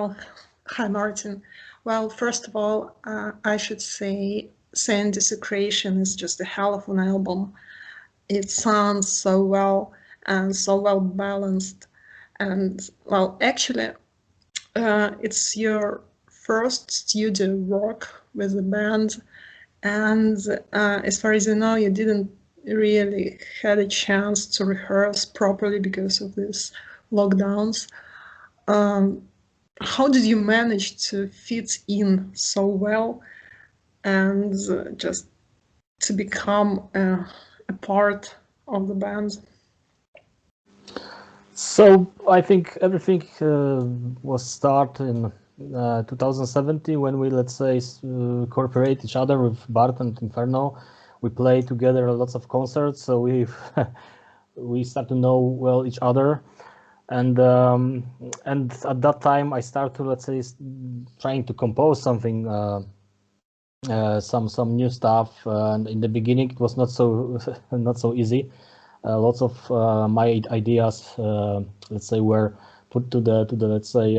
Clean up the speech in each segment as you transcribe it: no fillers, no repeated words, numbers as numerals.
Well, hi, Martin. Well, first of all, I should say Sand Desecration is just a hell of an album. It sounds so well and so well balanced. And, well, actually, it's your first studio work with the band. And as far as I know, you didn't really had a chance to rehearse properly because of these lockdowns. How did you manage to fit in so well and just to become a part of the band? So I think everything was start in 2017 when we, let's say, cooperate each other with Bart and Inferno. We play together lots of concerts, so we start to know well each other, and at that time I start to, let's say, trying to compose something, some new stuff. And in the beginning it was not so easy. Lots of my ideas, let's say, were put to the let's say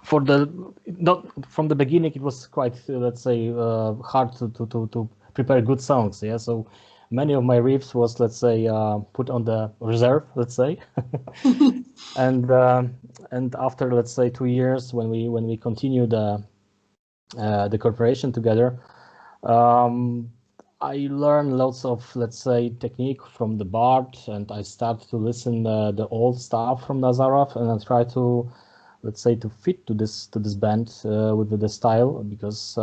for the not from the beginning. It was quite let's say hard to prepare good songs. Yeah, so many of my riffs was, let's say, put on the reserve, let's say, and after, let's say, 2 years when we continue the cooperation together. I learned lots of, let's say, technique from the Bart, and I start to listen the old stuff from Azarath, and I try to, let's say, to fit to this band with the style, because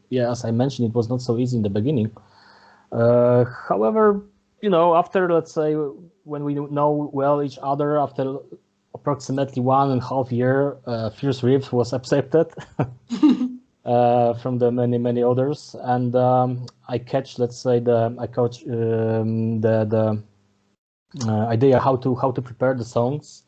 yeah, as I mentioned, it was not so easy in the beginning. However, after, let's say, when we know well each other, after approximately 1.5 years, Fierce Riff was accepted. From the many others, and I catch, let's say, the idea how to prepare the songs,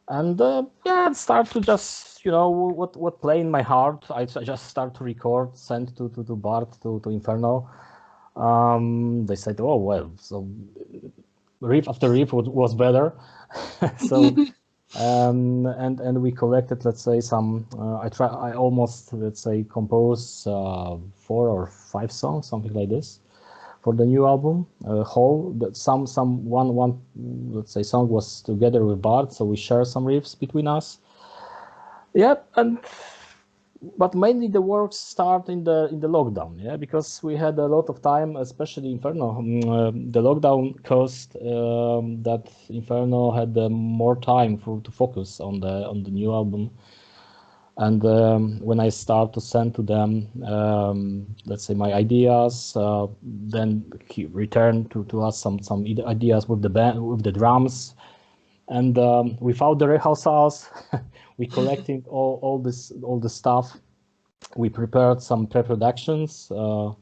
and yeah, start to just what play in my heart. I just start to record, send to Bart, to Inferno. They said, oh well, so riff after riff was better. So and we collected, let's say, some I almost, let's say, compose 4 or 5 songs, something like this, for the new album whole. That one let's say song was together with Bart, so we share some riffs between us. Yeah, but mainly the work start in the lockdown, yeah, because we had a lot of time, especially Inferno. The lockdown caused that Inferno had more time to focus on the new album. And when I start to send to them, let's say, my ideas, then he returned to us some ideas with the band, with the drums, and without the rehearsals. We collecting all the stuff. We prepared some pre-productions, yeah,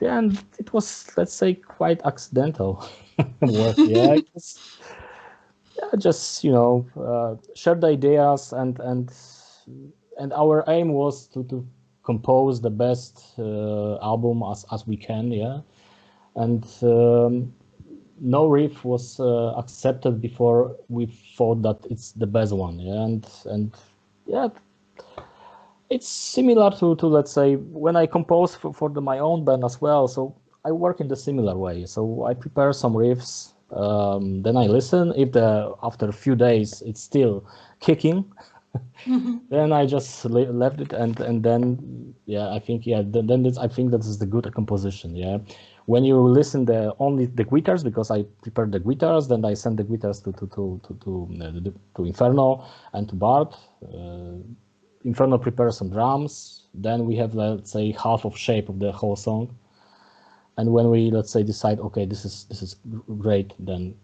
and it was, let's say, quite accidental work. Yeah, it was, yeah, just share the ideas, and our aim was to compose the best album as we can. Yeah, and no riff was accepted before we thought that it's the best one. Yeah, and yeah, it's similar to let's say, when I compose for my own band as well. So I work in the similar way. So I prepare some riffs, then I listen. If after a few days it's still kicking, then I just left it, and then yeah, I think I think that is the good composition. Yeah. When you listen only the guitars, because I prepared the guitars, then I send the guitars to Inferno and to Bart. Inferno prepares some drums. Then we have, let's say, half of shape of the whole song. And when we, let's say, decide, okay, this is great, then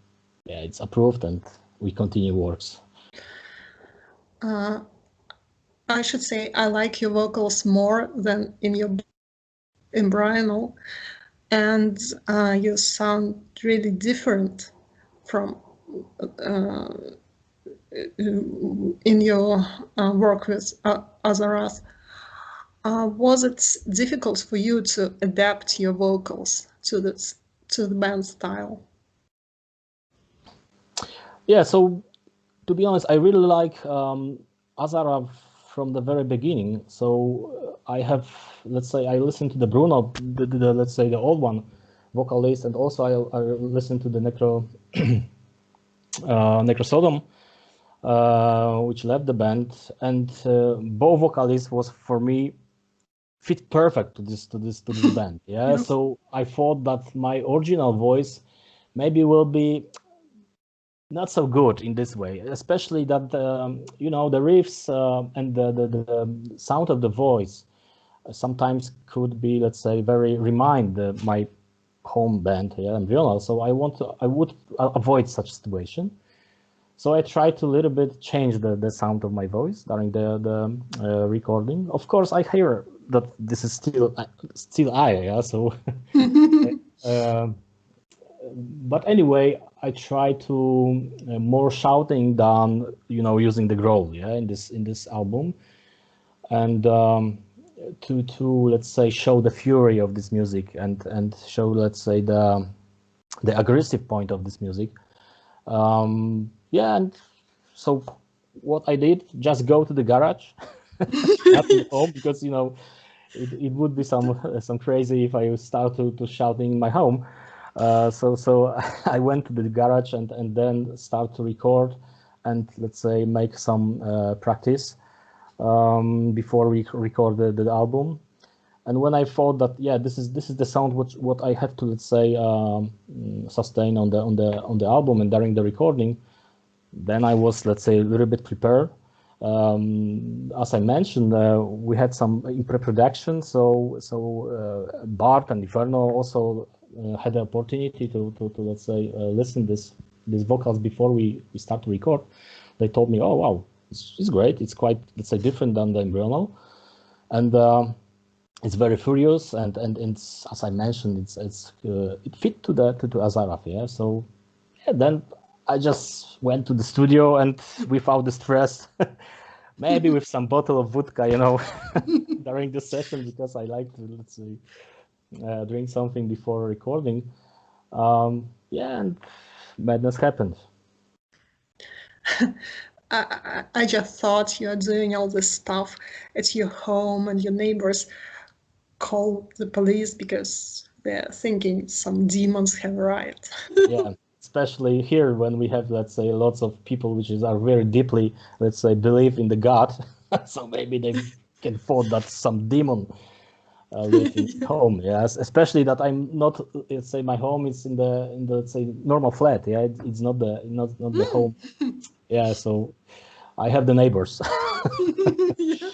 yeah, it's approved, and we continue works. I should say I like your vocals more than in Brianal. And you sound really different from in your work with Azarath. Was it difficult for you to adapt your vocals to the band style? Yeah, so to be honest, I really like Azarath from the very beginning. So I have, let's say, I listened to the Bruno, let's say the old one, vocalist, and also I listened to the Necrosodom, which left the band, and both vocalists was for me fit perfect to this band. Yeah, Yes. so I thought that my original voice maybe will be not so good in this way, especially that the riffs and the sound of the voice sometimes could be, let's say, very remind my home band, yeah, Embryonar. So I would avoid such situation. So I try to a little bit change the sound of my voice during the recording. Of course, I hear that this is still I, yeah. So, uh, but anyway, I try to more shouting than using the growl, yeah, in this album, and to let's say show the fury of this music and show, let's say, the aggressive point of this music. Yeah, and so what I did, just go to the garage, not in home, because it would be some crazy if I start to shouting in my home. So I went to the garage and then start to record and, let's say, make some practice before we record the album. And when I thought that, yeah, this is the sound what I have to, let's say, sustain on the album and during the recording, then I was, let's say, a little bit prepared. As I mentioned, we had some in pre-production, so Bart and Inferno also had the opportunity to let's say, listen these vocals before we start to record. They told me, oh wow, it's great. It's quite, let's say, different than the Embryonal, and it's very furious, and it's, as I mentioned, it fit to Azarath, yeah. So yeah, then I just went to the studio and without the stress, maybe with some bottle of vodka, during the session, because I like to, let's say, drink something before recording. Yeah, and madness happened. I just thought you're doing all this stuff at your home and your neighbors call the police because they're thinking some demons have arrived. Yeah, especially here when we have, let's say, lots of people which are very deeply, let's say, believe in the God. So maybe they can thought that some demon live in home. Yes, especially that I'm not, let's say, my home is in the let's say, normal flat. Yeah, it's not the home. Yeah, so I have the neighbors. Yeah.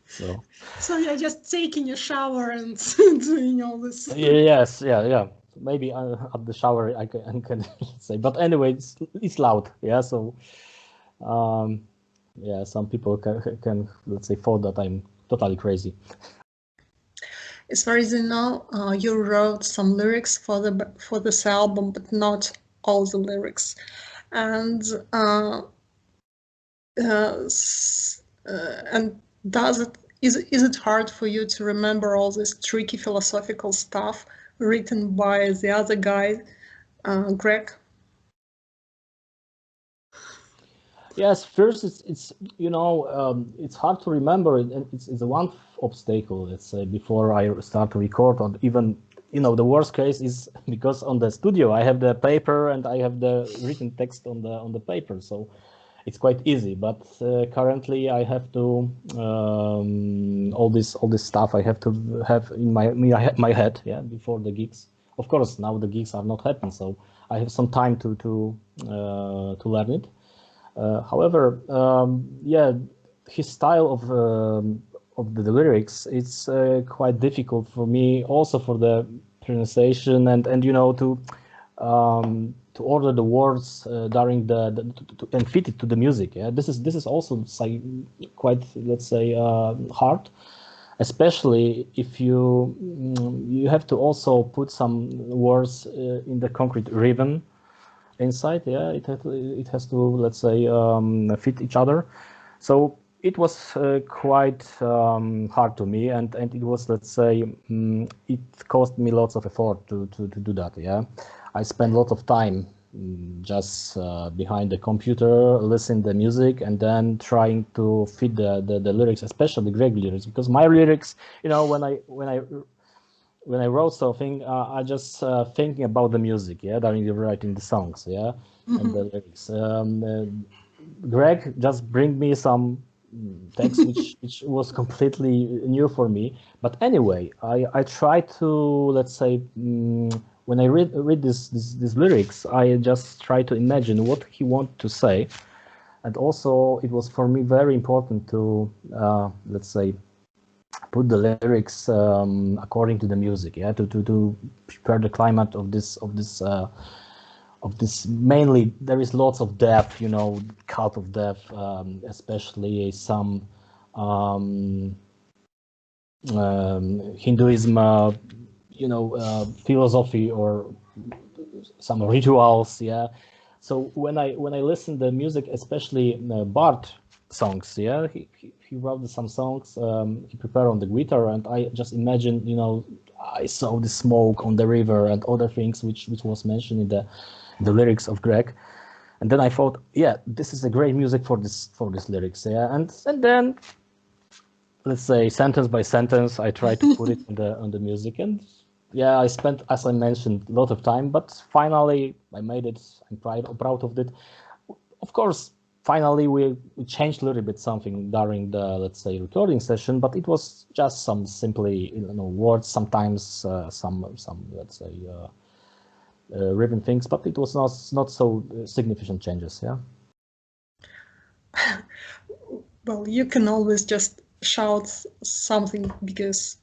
So So you're just taking a shower and doing all this. yes, yeah. Maybe at the shower I can say, but anyway, it's loud. Yeah, so yeah, some people can let's say thought that I'm totally crazy. As far as I know, you wrote some lyrics for this album, but not all the lyrics. And and is it hard for you to remember all this tricky philosophical stuff written by the other guy, Greg? Yes, first it's it's hard to remember, and it's a one obstacle, let's say, before I start to record. And even the worst case is because on the studio I have the paper and I have the written text on the paper, so it's quite easy. But currently I have to all this stuff I have to have in my head, yeah, before the gigs. Of course, now the gigs are not happening, so I have some time to learn it. However, yeah, his style of the lyrics, it's quite difficult for me, also for the pronunciation and to order the words during and fit it to the music. Yeah, this is also quite, let's say, hard, especially if you have to also put some words in the concrete rhythm inside. Yeah, it has to, let's say, fit each other. So it was quite hard to me, and it was, let's say, it cost me lots of effort to do that. Yeah, I spent lots of time just behind the computer, listen the music, and then trying to fit the lyrics, especially Greg lyrics, because my lyrics, when I wrote something, I just thinking about the music, during writing the songs, and the lyrics. Greg just bring me some text which was completely new for me. But anyway, I try to, let's say, when I read these lyrics, I just try to imagine what he wanted to say, and also it was for me very important to let's say put the lyrics according to the music, to prepare the climate of this. Mainly there is lots of death, cult of death, especially some Hinduism, philosophy or some rituals, So when I listen the music, especially Bart songs, he wrote some songs, he prepared on the guitar, and I just imagine, I saw the smoke on the river and other things which was mentioned in the lyrics of Greg, and then I thought, this is a great music for this lyrics, and then let's say sentence by sentence I try to put it on the music, and I spent, as I mentioned, a lot of time, but finally I made it. I'm proud of it. Of course, finally we changed a little bit something during the, let's say, recording session, but it was just some simply words, sometimes some let's say written things, but it was not so significant changes. Well, you can always just shout something because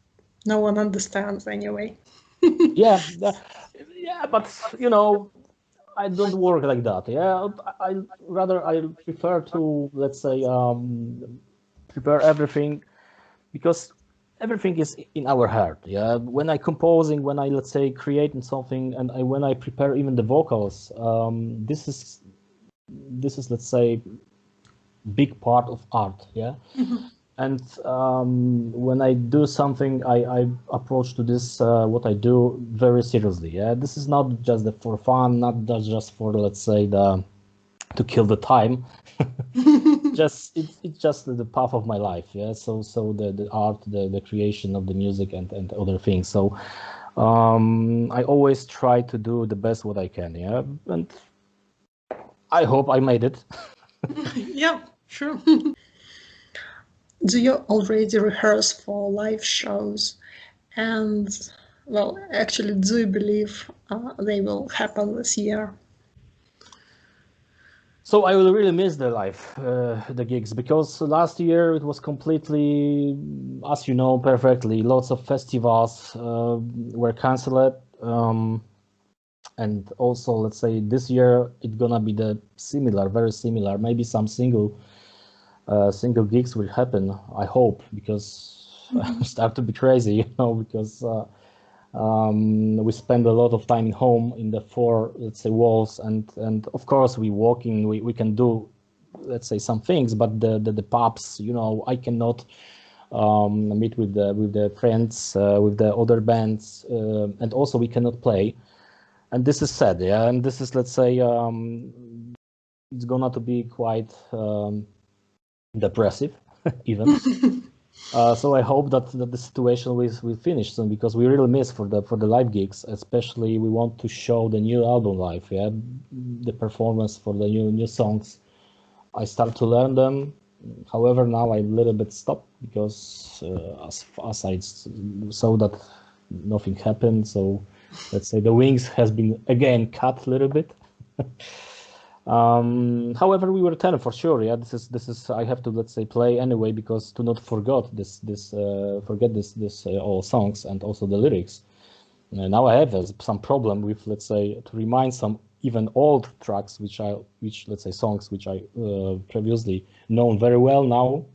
no one understands anyway. yeah, but I don't work like that. I prefer to, let's say, prepare everything, because everything is in our heart. When I composing, when I, let's say, creating something, and when I prepare even the vocals, this is, let's say, big part of art. And when I do something, I approach to this what I do very seriously. This is not just for fun, not just for, let's say, to kill the time. It's just the path of my life. So the art, the creation of the music and other things. So I always try to do the best what I can. And I hope I made it. Yeah, sure. Do you already rehearse for live shows? And, well, actually, do you believe they will happen this year? So I will really miss the gigs, because last year it was completely, as you know perfectly, lots of festivals were cancelled. And also, let's say, this year it's gonna be very similar. Maybe some single gigs will happen, I hope, because I start to be crazy, because we spend a lot of time in home in the four, let's say, walls, and of course we walking, we can do, let's say, some things, but the pubs, I cannot meet with the friends, with the other bands, and also we cannot play, and this is sad, and this is, let's say, it's gonna to be quite depressive even. So I hope that the situation will finish soon, because we really miss for the live gigs, especially we want to show the new album live, the performance for the new songs. I start to learn them. However, now I a little bit stopped, because as I saw that nothing happened, so let's say the wings has been again cut a little bit. However, we will tell for sure. This is I have to, let's say, play anyway, because to not forget this all songs and also the lyrics. Now I have some problem with, let's say, to remind some even old tracks which let's say songs which I previously known very well. Now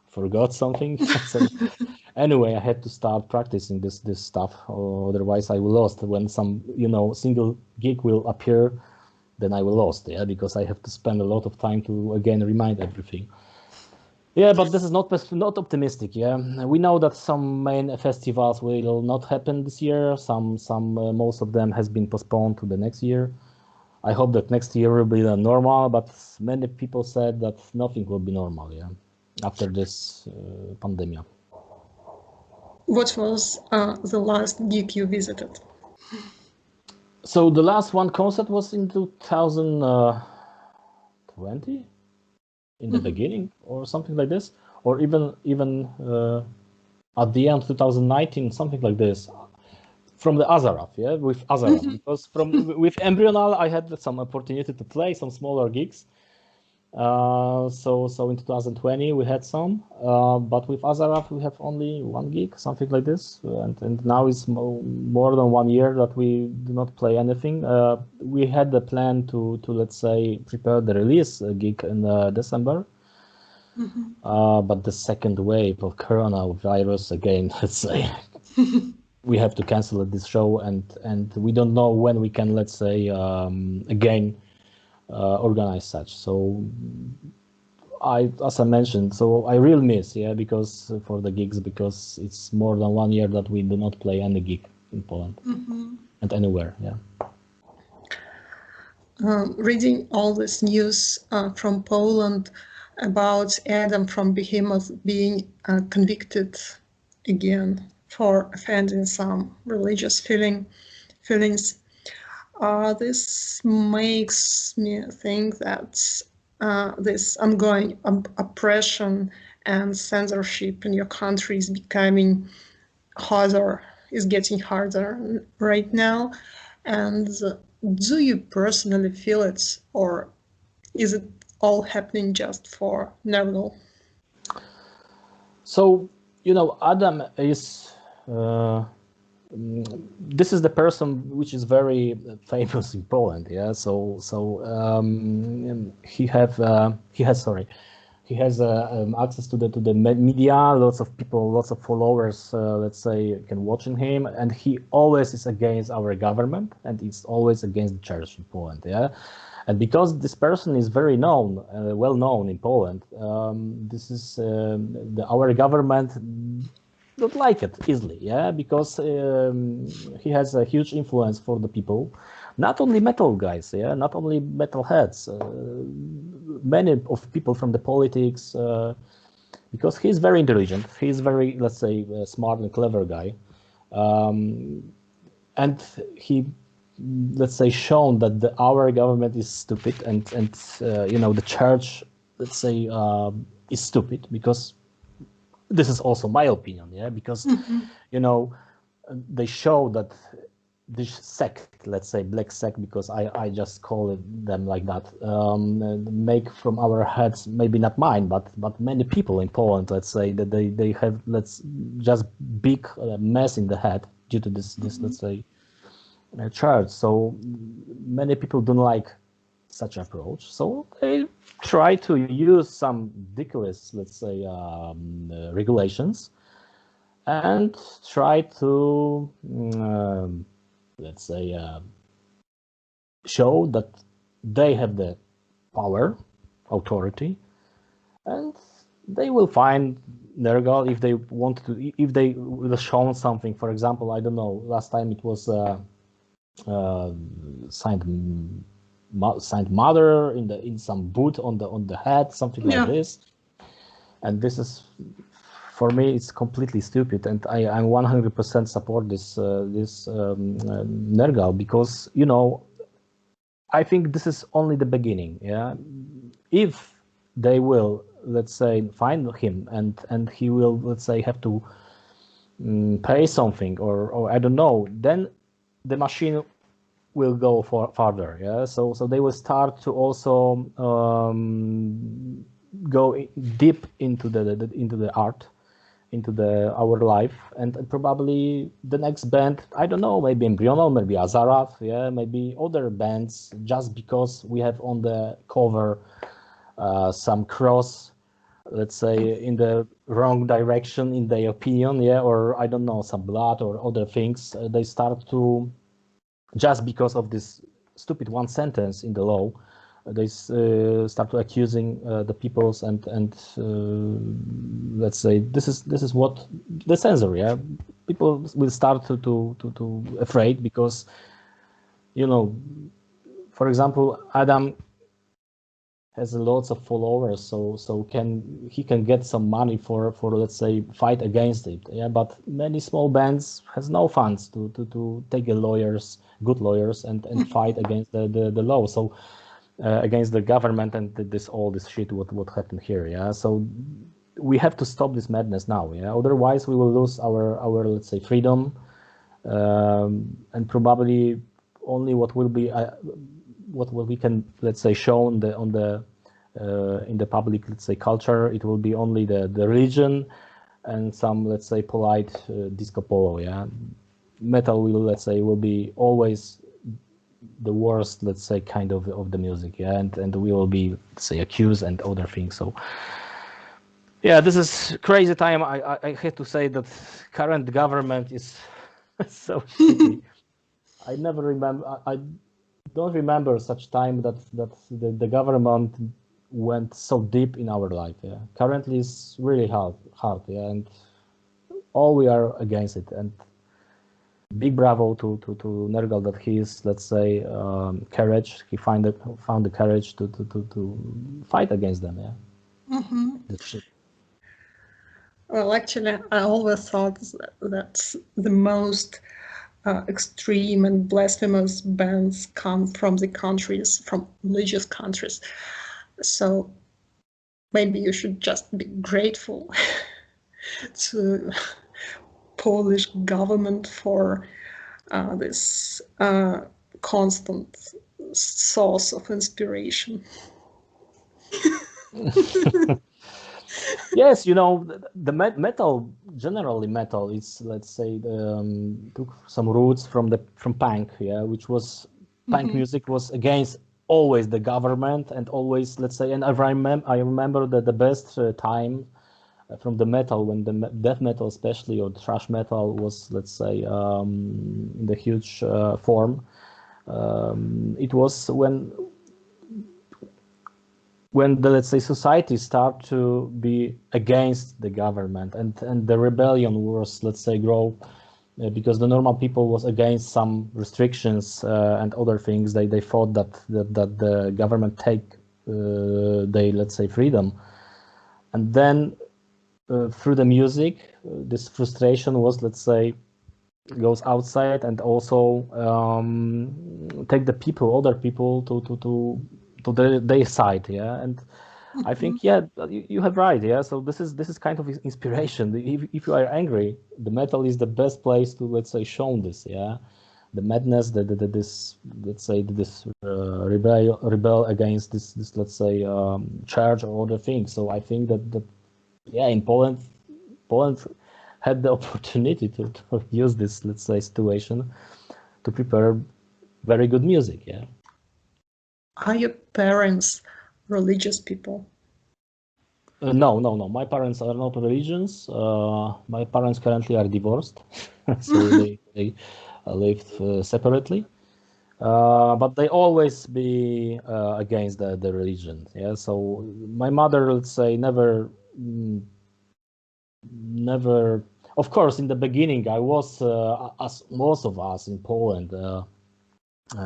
forgot something. So anyway, I had to start practicing this stuff, otherwise I will lost when some single gig will appear. Then I will lost, because I have to spend a lot of time to again remind everything. But this is not optimistic. We know that some main festivals will not happen this year. Some most of them has been postponed to the next year. I hope that next year will be normal, but many people said that nothing will be normal, yeah, after this pandemic. What was the last gig you visited? So the last one concert was in 2020, in the beginning or something like this, or even at the end 2019, something like this, from the Azarath, yeah, with Azarath, because with Embryonal I had some opportunity to play some smaller gigs. So in 2020 we had some, but with Azarath we have only one gig, something like this, and now it's more than 1 year that we do not play anything. We had the plan to let's say prepare the release gig in December, but the second wave of coronavirus again, let's say, we have to cancel this show, and we don't know when we can, let's say, again organize such. So as I mentioned, so I really miss, yeah, because for the gigs, because it's more than 1 year that we do not play any gig in Poland and anywhere, yeah. Reading all this news from Poland about Adam from Behemoth being convicted again for offending some religious feelings, this makes me think that this ongoing oppression and censorship in your country is becoming harder, is getting harder right now. And do you personally feel it, or is it all happening just for Nergal? So, Adam is this is the person which is very famous in Poland, yeah. So he has access to the media. Lots of people, lots of followers, let's say, can watch him, and he always is against our government, and it's always against the church in Poland, yeah. And because this person is very known, well known in Poland, this is our government don't like it easily, yeah, because he has a huge influence for the people, not only metal guys, yeah, not only metal heads, many of people from the politics, because he's very intelligent, he's very, let's say, smart and clever guy, and he, let's say, shown that our government is stupid, and the church, let's say, is stupid, because this is also my opinion, yeah, because they show that this sect, let's say black sect, because I just call them like that, make from our heads, maybe not mine, but many people in Poland, let's say, that they have just big mess in the head due to this let's say church. So many people don't like such approach, so they try to use some ridiculous, let's say, regulations, and try to let's say show that they have the power, authority, and they will find Nergal if they want to, if they will show something. For example, I don't know, last time it was signed mother in some boot on the head, something like this, and this is, for me, it's completely stupid, and I'm 100% support this Nergal, because I think this is only the beginning, yeah. If they will, let's say, find him, and he will, let's say, have to pay something, or I don't know, then the machine will go farther, yeah. So they will start to also go deep into the art, into our life, and probably the next band, I don't know, maybe Embryonal, maybe Azarath, yeah, maybe other bands, just because we have on the cover some cross, let's say, in the wrong direction, in their opinion, yeah, or I don't know, some blood or other things, they start to, just because of this stupid one sentence in the law, they start to accusing the peoples, and let's say this is what the censor, yeah. People will start to afraid, because for example, Adam has lots of followers, so he can get some money for let's say fight against it. Yeah, but many small bands has no funds to take good lawyers and fight against the law. So against the government and all this shit what happened here. Yeah, so we have to stop this madness now. Yeah, otherwise we will lose our let's say freedom, and probably only what will be what we can let's say show in the public let's say culture, it will be only the religion and some let's say polite disco polo. Yeah, metal will be always the worst let's say kind of the music. Yeah, and we will be let's say accused and other things. So yeah, this is crazy time. I have to say that current government is so shitty. I never remember. I don't remember such time that the government went so deep in our life. Yeah, currently it's really hard. Yeah, and all we are against it. And big bravo to Nergal that he is let's say courage. He found the courage to fight against them. Yeah. This shit. Well, actually, I always thought that the most extreme and blasphemous bans come from from religious countries. So maybe you should just be grateful to Polish government for this constant source of inspiration. Yes, the metal, generally metal, is let's say took some roots from punk, yeah, which was punk music was against always the government and always let's say, and I remember that the best time from the metal, when the death metal especially or thrash metal was let's say in the huge form, it was when the let's say society start to be against the government and the rebellion was let's say grow, because the normal people was against some restrictions and other things. They thought that the government take they let's say freedom, and then through the music this frustration was let's say goes outside and also take the other people to their side. Yeah, and I think yeah, you have right. Yeah, so this is kind of inspiration. If you are angry, the metal is the best place to let's say show this. Yeah, the madness, this let's say this rebel against this let's say charge or other things. So I think that yeah, in Poland had the opportunity to use this let's say situation to prepare very good music. Yeah. Are your parents religious people? No. My parents are not religions. My parents currently are divorced, so they lived separately. But they always be against the religion. Yeah. So my mother, let's say, never. Of course, in the beginning, I was, as most of us in Poland.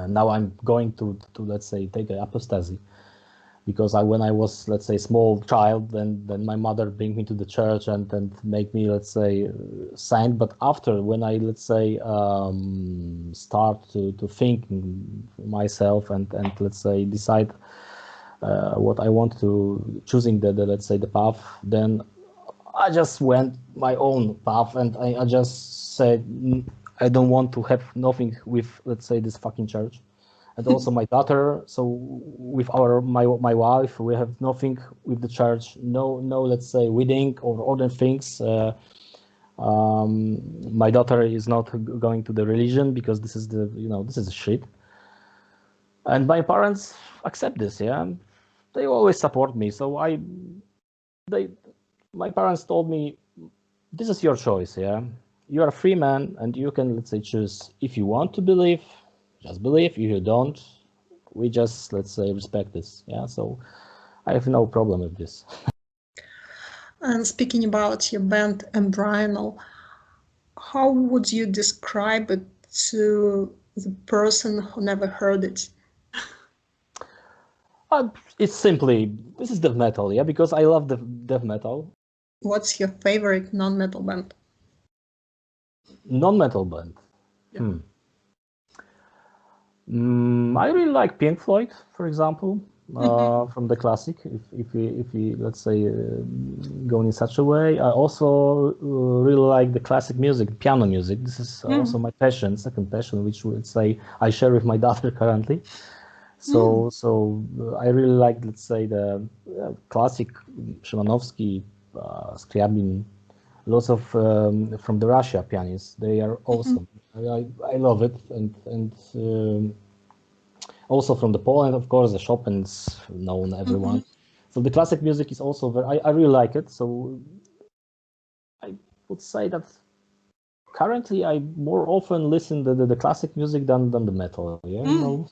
Now I'm going to let's say take an apostasy, because when I was let's say small child, then my mother bring me to the church and make me let's say saint. But after, when I let's say start to think myself and let's say decide what I want to choosing the let's say the path, then I just went my own path and I just said I don't want to have nothing with let's say this fucking church. And also my daughter, so with my wife, we have nothing with the church. No let's say wedding or other things. My daughter is not going to the religion because this is this is shit. And my parents accept this. Yeah, they always support me. So my parents told me, this is your choice. Yeah, you are a free man and you can let's say choose. If you want to believe, just believe. If you don't, we just let's say respect this. Yeah, so I have no problem with this. And speaking about your band Embryonal, how would you describe it to the person who never heard it? It's simply, this is death metal, yeah, because I love the death metal. What's your favorite non-metal band? Non-metal band. Yeah. I really like Pink Floyd, for example, from the classic. If we let's say go in such a way, I also really like the classic music, piano music. This is also my passion, second passion, which let's say I share with my daughter currently. So I really like, let's say, the classic Szymanowski, Scriabin, lots of from the Russia pianists. They are awesome. I love it, and also from the Poland, of course, the Chopin's known everyone. So the classic music is also very. I really like it. So I would say that currently I more often listen to the classic music than the metal. Yeah, you know,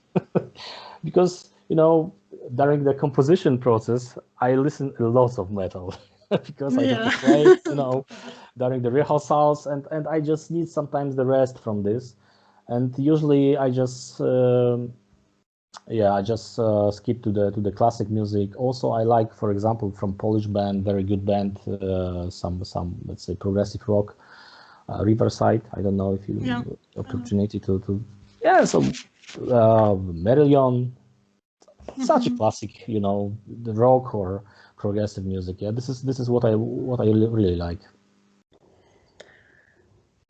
because during the composition process I listen a lot of metal because I have to play, during the rehearsals, and I just need sometimes the rest from this, and usually I just skip to the classic music. Also, I like, for example, from Polish band, very good band, some let's say progressive rock, Riverside. I don't know if you opportunity to so Marillion, such a classic, the rock or progressive music. Yeah, this is what I really like.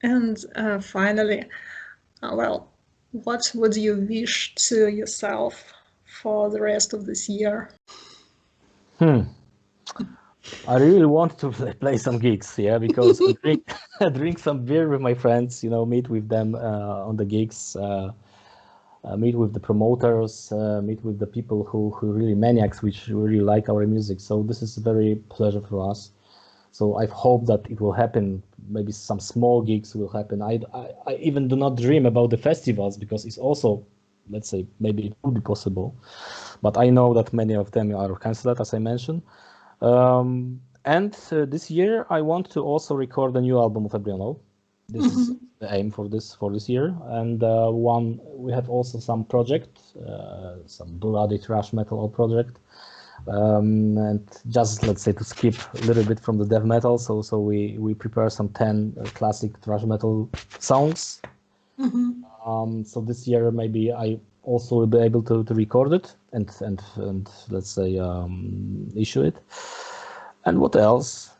And finally, well, what would you wish to yourself for the rest of this year? I really want to play some gigs, yeah, because I drink some beer with my friends, meet with them on the gigs, meet with the promoters, meet with the people who really maniacs, which really like our music. So this is a very pleasure for us. So I hope that it will happen. Maybe some small gigs will happen. I even do not dream about the festivals, because it's also, let's say, maybe it would be possible, but I know that many of them are cancelled, as I mentioned. And this year I want to also record a new album of Embryonal. This is the aim for this year. And we have also some project, some bloody thrash metal project. And just, let's say, to skip a little bit from the death metal, so we prepare some 10 classic thrash metal songs. So this year maybe I also will be able to record it and let's say issue it. And what else?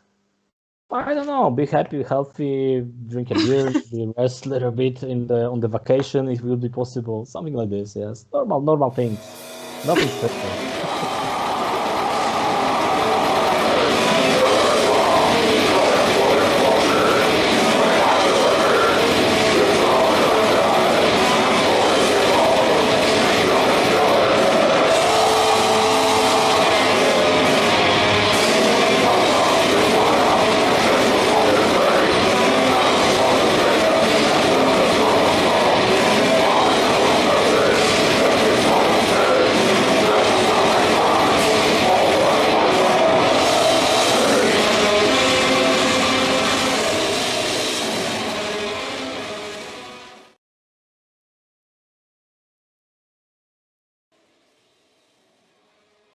I don't know. Be happy, healthy, drink a beer, rest a little bit on the vacation if it will be possible. Something like this. Yes, normal things. Nothing special.